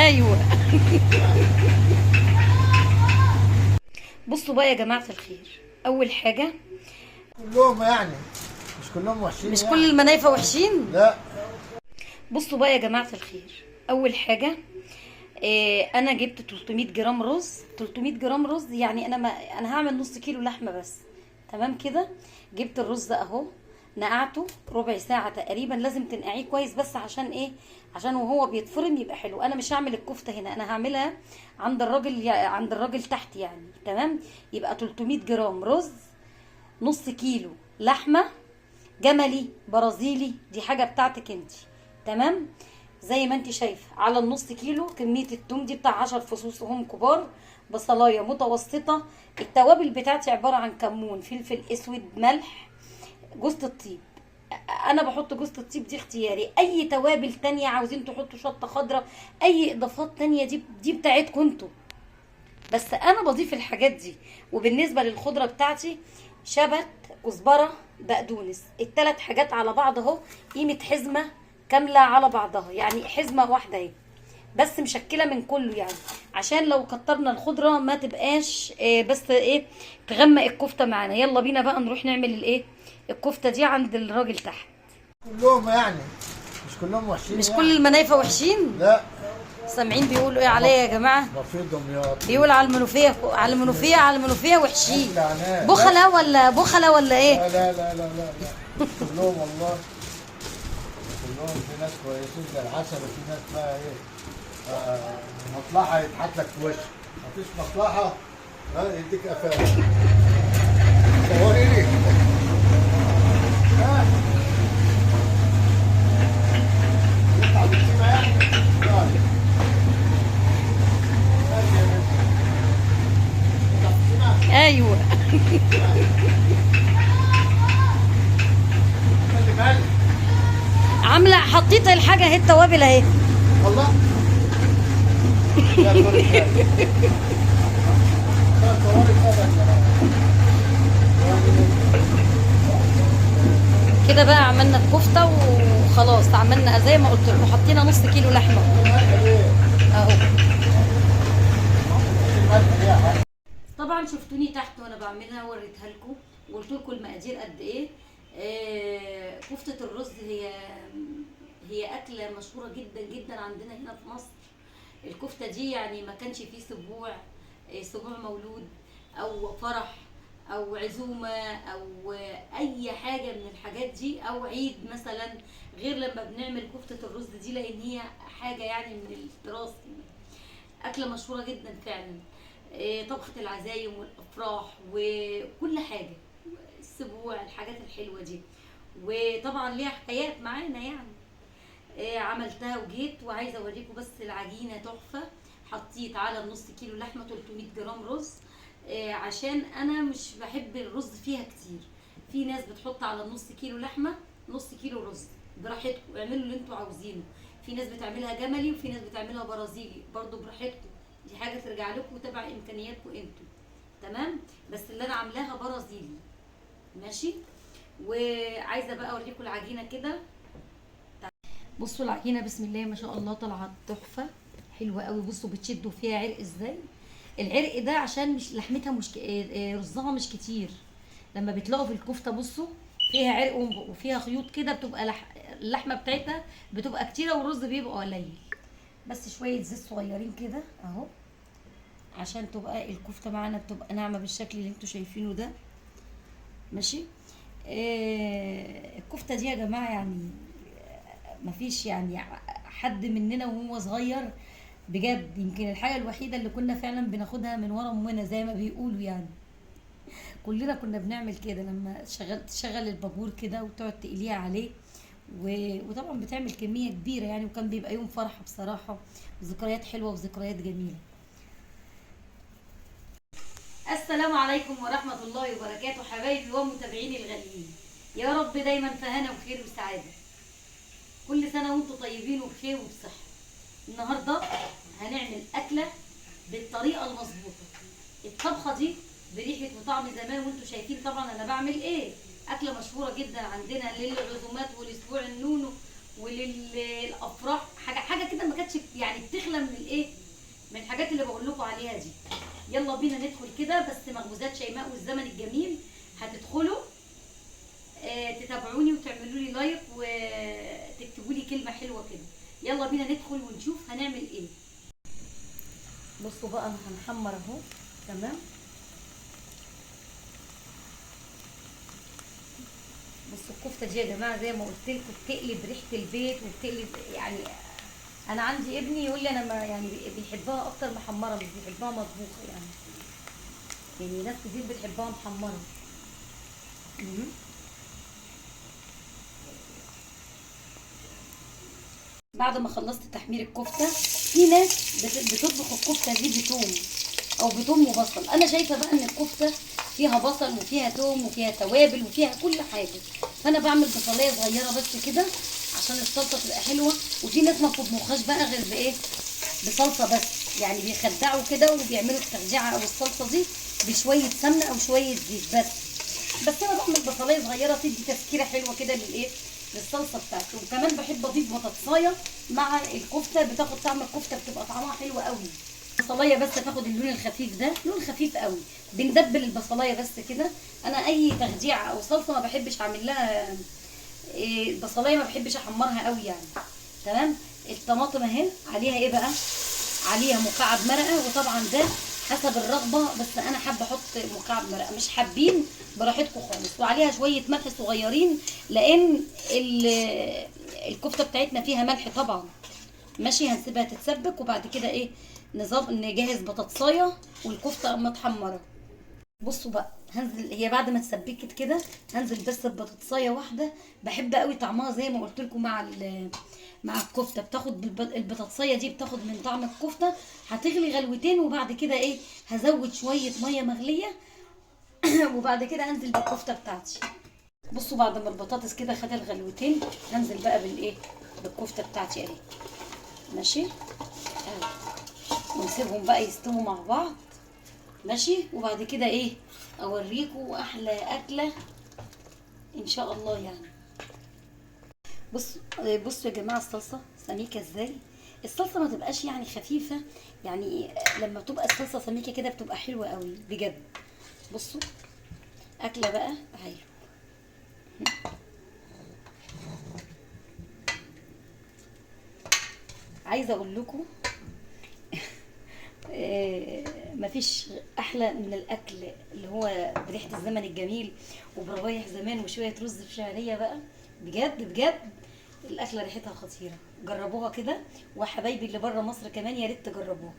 ايوه. بصوا بقى يا جماعه الخير، اول حاجه كلهم يعني مش كلهم وحشين مش يعني. كل المنايفه وحشين. لا. بصوا بقى يا جماعه الخير، اول حاجه انا جبت 300 جرام رز. 300 جرام رز يعني انا هعمل نص كيلو لحمه بس. تمام كده. جبت الرز اهو، نقعته ربع ساعه تقريبا. لازم تنقعيه كويس بس عشان ايه؟ عشان وهو بيتفرم يبقى حلو. انا مش هعمل الكفته هنا، انا هعملها عند الراجل تحت يعني. تمام. يبقى 300 جرام رز، نص كيلو لحمه جملي برازيلي، دي حاجه بتاعتك انت. تمام. زي ما انت شايفه على النص كيلو. كميه التوم دي بتاع 10 فصوص هم كبار، بصلايه متوسطه. التوابل بتاعتي عباره عن كمون، فلفل اسود، ملح، جوز الطيب. انا بحط جوز الطيب دي اختياري. اي توابل تانية عاوزين تحطوا شطه خضراء، اي اضافات تانية دي بتاعتكم انتوا، بس انا بضيف الحاجات دي. وبالنسبه للخضره بتاعتي، شبت، كزبره، بقدونس، الثلاث حاجات على بعض اهو. قيمه حزمه كامله على بعضها، يعني حزمه واحده اهي، بس مشكله من كله يعني، عشان لو كترنا الخضره ما تبقاش بس ايه، تغمق الكفته معانا. يلا بينا بقى نروح نعمل الايه، الكفته دي عند الراجل تحت. كلهم يعني مش كلهم وحشين مش يعني. كل المنايفه وحشين. لا. سامعين بيقولوا ايه عليا يا جماعه؟ مفيد دمياط. بيقول على المنوفيه، على المنوفيه، على المنوفيه وحشين. عناد. بخلة ولا ايه؟ لا لا لا لا لا لا. كلهم والله، كلهم في ناس كويسين زي العسل، وفي ناس بقى ايه، مصلحة يضحك لك في وشك، مفيش مصلحة يديك قفاك. صوري لي. ها؟ يطلع بالسيمة يعني؟ طيب. ماشي يا بنتي. يطلع بالسيمة؟ ايوه. خلي بالك. عامله حطيت الحاجه اهي، التوابل اهي. الله. يا دور الشاي. صوري أبدا. كده بقى عملنا الكفته وخلاص. عملنا زي ما قلت لكم، حطينا نص كيلو لحمه اهو. طبعا شفتوني تحت وانا بعملها، وريتها لكم وقلت لكم المقادير قد ايه. كفته الرز هي اكله مشهوره جدا جدا عندنا هنا في مصر. الكفته دي يعني ما كانش فيه سبوع مولود او فرح او عزومه او اي حاجه من الحاجات دي، او عيد مثلا، غير لما بنعمل كفته الرز دي، لان هي حاجه يعني من التراث. اكله مشهوره جدا فعلا. طبخه العزايم والافراح وكل حاجه، السبوع، الحاجات الحلوه دي، وطبعا ليها حكايات معانا يعني. عملتها وجيت وعايزه اوريكم بس العجينه تحفه. حطيت على النص كيلو لحمه 300 جرام رز، عشان انا مش بحب الرز فيها كتير. في ناس بتحط على النص كيلو لحمه نص كيلو رز، براحتكم اعملوا اللي انتوا عاوزينه. في ناس بتعملها جملي وفي ناس بتعملها برازيلي، برضو براحتكم، دي حاجه ترجع لكم وتبع امكانياتكم انتوا. تمام. بس اللي انا عاملاها برازيلي. ماشي. وعايزه بقى اوريكم العجينه كده. بصوا العجينه بسم الله ما شاء الله طلعت تحفه، حلوه قوي. بصوا بتشدوا فيها عرق ازاي. العرق ده عشان مش لحمتها، مش رزها مش كتير. لما بتلاقوا في الكفته بصوا فيها عرق وفيها خيوط كده، بتبقى اللحمه بتاعتها بتبقى كتيره والرز بيبقى قليل. بس شويه زيت صغيرين كده اهو، عشان تبقى الكفته معانا بتبقى ناعمه بالشكل اللي انتوا شايفينه ده. ماشي. الكفته دي يا جماعه يعني مفيش يعني حد مننا وهو صغير بجد، يمكن الحاجه الوحيده اللي كنا فعلا بناخدها من ورا امنا زي ما بيقولوا يعني. كلنا كنا بنعمل كده لما تشغل البابور كده وتقعد تقليها عليه، وطبعا بتعمل كميه كبيره يعني، وكان بيبقى يوم فرحه بصراحه، وذكريات حلوه وذكريات جميله. السلام عليكم ورحمه الله وبركاته حبايبي ومتابعيني الغاليين. يا رب دايما في هنا وخير وسعاده. كل سنه وانتم طيبين وبخير وبصحه. النهارده هنعمل اكله بالطريقه المظبوطه. الطبخه دي بريحه وطعم زمان، وانتم شايفين طبعا انا بعمل ايه. اكله مشهوره جدا عندنا للعزومات والاسبوع النونو وللافراح، حاجه كده ما كانتش يعني بتخلى من الايه، من الحاجات اللي بقول لكم عليها دي. يلا بينا ندخل كده، بس مخبوزات شيماء والزمن الجميل هتدخلوا تتابعوني وتعملوا لي لايك وتكتبوا لي كلمه حلوه كده. يلا بينا ندخل ونشوف هنعمل ايه. بصوا بقى هنحمر اهو. تمام. بصوا الكفته دي يا جماعه زي ما قلت لكم بتقلب ريحه البيت وبتقلب يعني. انا عندي ابني يقول لي انا ما يعني بيحبها اكتر محمره، مش بيحبها مطبوخه يعني. يعني ناس كتير بتحبها محمره. مهم. بعد ما خلصت تحمير الكفته، في ناس بتطبخ الكفته دي بتوم او بتوم وبصل. انا شايفه بقى ان الكفته فيها بصل وفيها توم وفيها توابل وفيها كل حاجه، فانا بعمل بصلايه صغيره بس كده عشان الصلصه تبقى حلوه. وفي ناس ما بتطبخهاش بقى غير بايه، بصلصه بس، يعني بيخدعوا كده وبيعملوا التخديعه او الصلصه دي بشويه سمنه او شويه زيت بس انا بعمل بصلايه صغيره تدي تسكيره حلوه كده للايه، للصلصه بتاعتي. وكمان بحب اضيف بطاطسايه مع الكفته، بتاخد طعم الكفته، بتبقى طعمها حلو قوي. البصلايه بس تاخد اللون الخفيف ده، لون خفيف قوي. بندبل البصلايه بس كده. انا اي تخديعه او صلصه ما بحبش اعمل لها البصلايه، ما بحبش احمرها قوي يعني. تمام. الطماطم اهي عليها ايه بقى، عليها مكعب مرقه، وطبعا ده حسب الرغبه، بس انا حابه احط مكعب مرقه، مش حابين براحتكم خالص. وعليها شويه ملح صغيرين لان الكفته بتاعتنا فيها ملح طبعا. ماشي. هنسيبها تتسبك وبعد كده ايه، نظام نجهز بطاطسايه والكفته متحمره. بصوا بقى هنزل، هي بعد ما اتسبكت كده هنزل بس ببطاطسايه واحده. بحب قوي طعمها زي ما قلت لكم مع الكفته، بتاخد البطاطسايه دي بتاخد من طعم الكفته. هتغلي غلوتين وبعد كده ايه، هزود شويه ميه مغليه وبعد كده هنزل بالكفته بتاعتي. بصوا بعد ما البطاطس كده خدت الغلوتين، هنزل بقى بالايه، بالكفته بتاعتي اهي. ماشي اهي. ونسيبهم بقى يستووا مع بعض. ماشي. وبعد كده ايه، اوريكم احلى اكله ان شاء الله يعني. بصوا يا جماعه الصلصه سميكه ازاي. الصلصه ما تبقاش يعني خفيفه، يعني لما تبقى الصلصه سميكه كده بتبقى حلوه قوي بجد. بصوا اكله بقى اهي. عايزه اقول لكم مفيش احلى من الاكل اللي هو بريحه الزمن الجميل وبروايح زمان وشويه رز بشعريه بقى. بجد بجد الاكله ريحتها خطيره، جربوها كده. وحبايبي اللي بره مصر كمان يا ريت تجربوها.